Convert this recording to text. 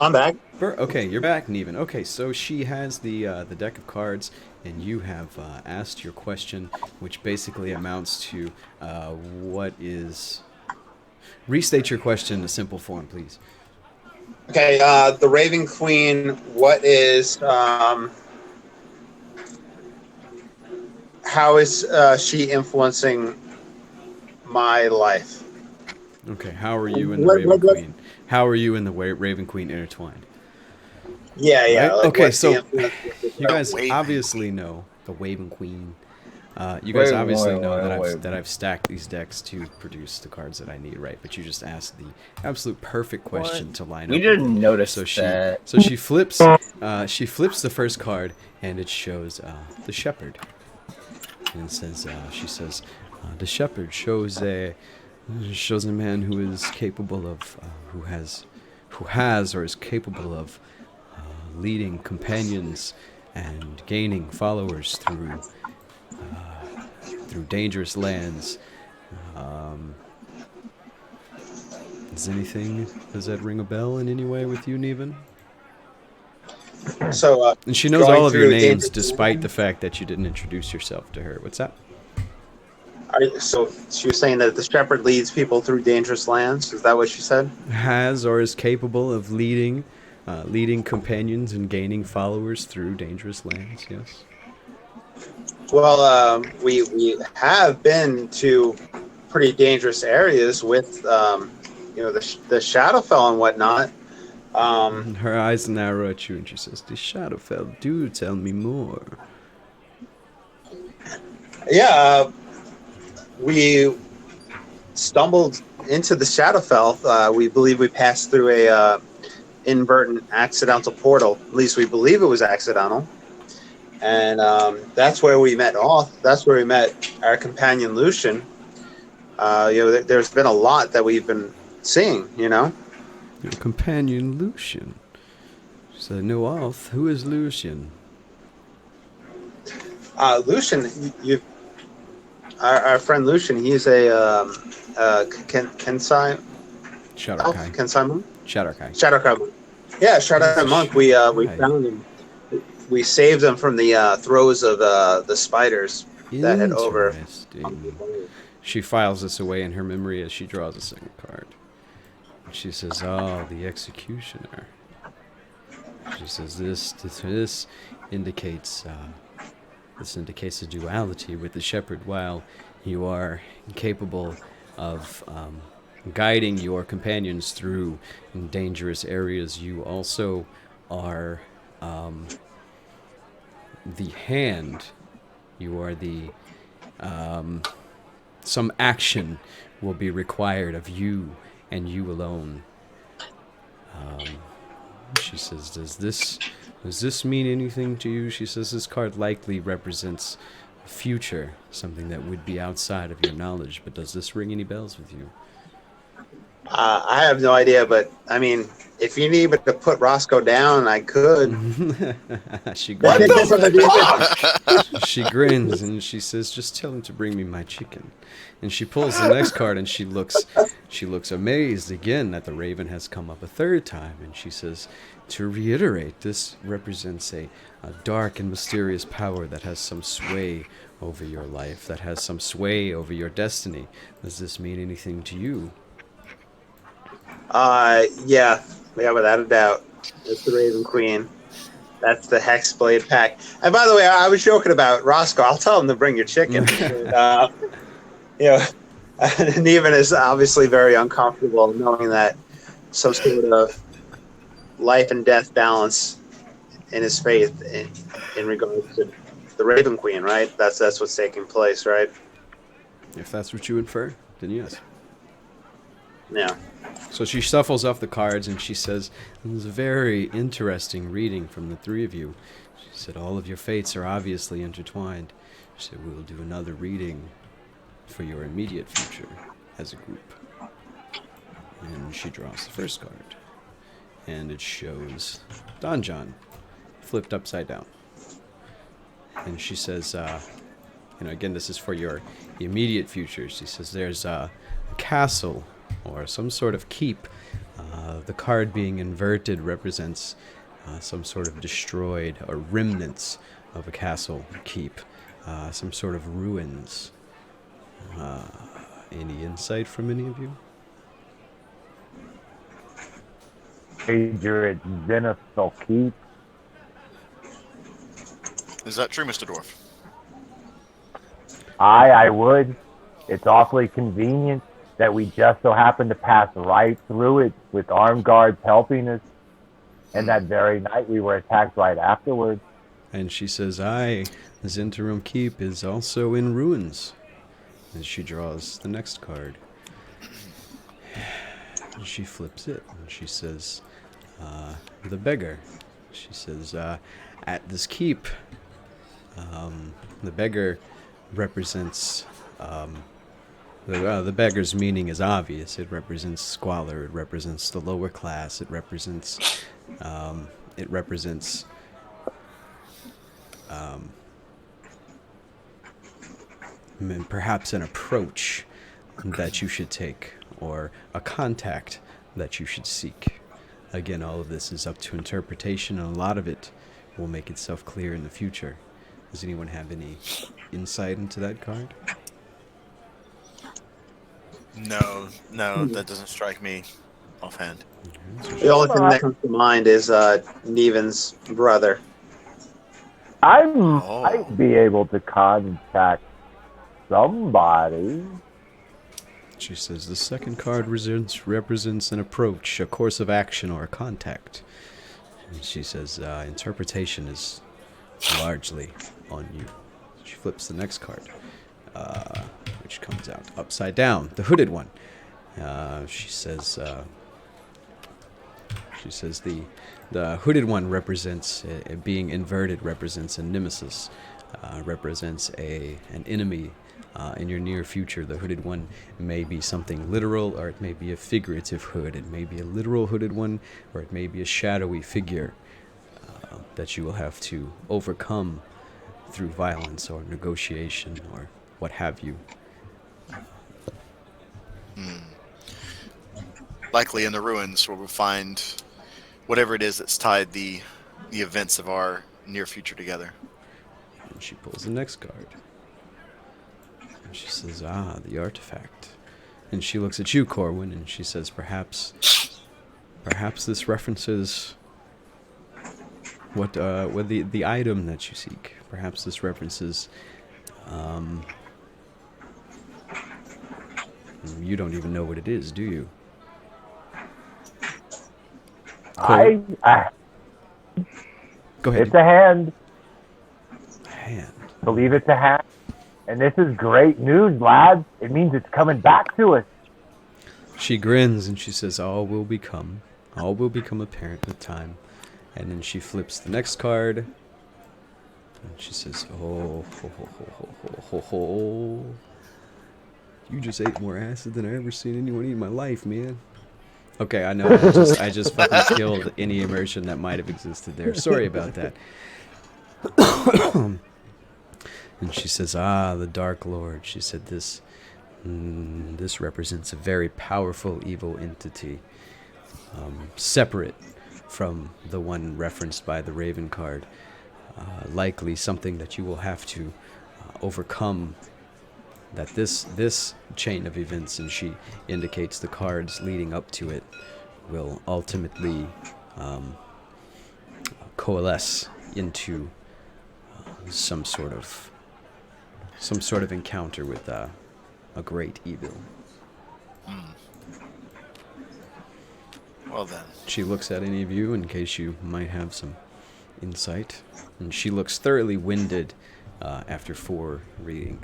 I'm back. Okay, you're back, Neiven. Okay, so she has the deck of cards, and you have asked your question, which basically amounts to what is. Restate your question in a simple form, please. Okay, the Raven Queen. What is? How is she influencing my life? Okay, how are you and the Raven What, Queen? How are you and the Raven Queen intertwined? yeah. Right? Like, Okay, what's the so influence? you The guys Waving obviously Queen. know the Raven Queen. You guys Wait, obviously wait, know wait, that wait. I've stacked these decks to produce the cards that I need, right? But you just asked the absolute perfect What? question to line We up with it. didn't notice So she that. so she flips the first card, and it shows the Shepherd, and it says she says the Shepherd shows a man who is capable of who has or is capable of leading companions and gaining followers through dangerous lands. Um, does that ring a bell in any way with you, Neiven? So, And she knows going all of your through names dangerous despite the lands. fact that you didn't introduce yourself to her. What's that? So she was saying that the shepherd leads people through dangerous lands. Is that what she said? Has or is capable of leading companions and gaining followers through dangerous lands, yes. Well, we have been to pretty dangerous areas with the Shadowfell and whatnot. Um, Her eyes narrow at you and she says, the Shadowfell, do tell me more. yeah, we stumbled into the Shadowfell. We believe we passed through a inadvertent accidental portal. At least we believe it was accidental. And that's where we met Auth. That's where we met our companion Lucian. There's been a lot that we've been seeing. Your companion Lucian. She said, no, Auth, who is Lucian? Lucian, our friend Lucian, he's a Kensai elf, Shadowkai. Kensai monk, Shadowkai. Shadowcrab. Yeah, He's Shadow a monk. We Shadowkai. found him. We saved him from the throes of the spiders that had over. Interesting. She files this away in her memory as she draws a second card. She says, "Oh, the executioner." She says, "This indicates this indicates a duality with the shepherd. While you are capable of guiding your companions through dangerous areas, you also are the hand. You are the some action will be required of you and you alone." She says, does this mean anything to you? She says, this card likely represents a future, something that would be outside of your knowledge, but does this ring any bells with you? I have no idea, but I mean, if you need me to put Roscoe down, I could. She What grins. the fuck? She grins and she says, "Just tell him to bring me my chicken." And she pulls the next card and she looks amazed again that the raven has come up a third time. And she says, "To reiterate, this represents a dark and mysterious power that has some sway over your life, that has some sway over your destiny. Does this mean anything to you?" Yeah, without a doubt, it's the Raven Queen. That's the Hexblade pack. And by the way, I was joking about Roscoe. I'll tell him to bring your chicken. You know, Neiven is obviously very uncomfortable knowing that some sort of life and death balance in his faith in regards to the Raven Queen, right? That's what's taking place, right? If that's what you infer, then yes. Yeah. So she shuffles off the cards and she says, "It was a very interesting reading from the three of you." She said, "All of your fates are obviously intertwined." She said, "We will do another reading for your immediate future as a group." And she draws the first card. And it shows Don John flipped upside down. And she says, again, this is for your immediate future. She says, there's a castle or some sort of keep The card being inverted represents some sort of destroyed or remnants of a castle, keep, some sort of ruins. Any insight from any of you? Major, it's Zenithal Keep. Is that true, Mr. Dwarf? I would. It's awfully convenient that we just so happen to pass right through it with armed guards helping us. And that very night we were attacked right afterwards. And she says, aye, this interim keep is also in ruins. And she draws the next card. And she flips it, and she says, the beggar. She says, at this keep, the beggar represents, the beggar's meaning is obvious. It represents squalor, it represents the lower class, it represents perhaps an approach that you should take, or a contact that you should seek. Again, all of this is up to interpretation, and a lot of it will make itself clear in the future. Does anyone have any insight into that card? No, that doesn't strike me offhand. The only thing that comes to mind is Neiven's brother. I might be able to contact somebody. She says the second card represents an approach, a course of action, or a contact. And she says interpretation is largely on you. She flips the next card, which comes out upside down, the hooded one. She says the hooded one represents, being inverted, represents a nemesis, represents an enemy in your near future. The hooded one may be something literal, or it may be a figurative hood. It may be a literal hooded one, or it may be a shadowy figure that you will have to overcome through violence or negotiation or what have you. Likely in the ruins where we'll find whatever it is that's tied the events of our near future together. And she pulls the next card. And she says, the artifact. And she looks at you, Corwyn, and she says, perhaps this references what the item that you seek. Perhaps this references, you don't even know what it is, do you? I Go ahead. It's a hand. Hand. Believe it's a hand. And this is great news, lads. It means it's coming back to us. She grins and she says, all will become apparent with time. And then she flips the next card. And she says, ho, ho, ho, ho, ho, ho, ho. You just ate more acid than I ever seen anyone eat in my life, man. Okay, I know. I just fucking killed any immersion that might have existed there. Sorry about that. And she says, the Dark Lord. She said, this represents a very powerful evil entity, separate from the one referenced by the Raven card. Likely something that you will have to overcome. That this chain of events, and she indicates the cards leading up to it, will ultimately coalesce into some sort of encounter with a great evil. Well then. She looks at any of you in case you might have some insight, and she looks thoroughly winded after 4 readings.